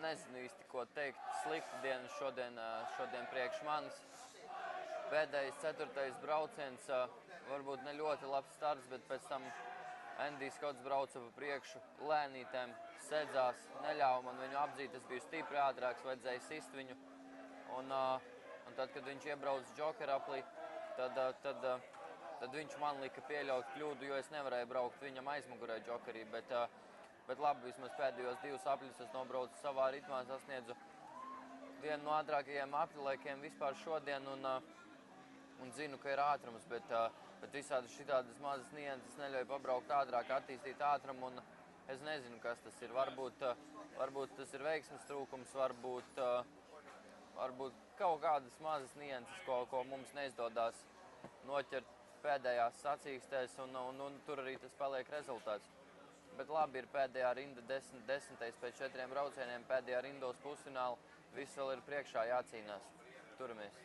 nezinu īsti, ko teikt. Slikta diena šodien priekš manis. Pēdējais 4. brauciens, varbūt ne ļoti labs starts, bet pēc tam Endijs Skots brauca pa priekšu lēnītēm, sēdzās, neļāva man viņu apdzīt, es biju stipri ātrāks, vajadzēja sist viņu. Un tad, kad viņš iebrauca džokeraplī, tad viņš man lika pieļaut kļūdu, jo es nevarēju braukt viņam aizmugurē džokerī, bet labi, vismaz pēdējos 2 apļus es nobraucu savā ritmā, sasniedzu vienu no ātrākajiem apļlaikiem vispār šodien un zinu, ka ir ātrums, bet visādi šitādas mazas nianses neļauj pabraukt ātrāk, attīstīt ātrumu, un es nezinu, kas tas ir. Varbūt tas ir veiksmes trūkums, varbūt kaut kādas mazas nianses, ko mums neizdodās noķert pēdējās sacīkstēs, un tur arī tas paliek rezultāts. Bet labi, ir pēdējā rinda 10. pēc 4 braucieniem, pēdējā rinda uz pusfinālu, viss vēl ir priekšā jācīnās. Turamies!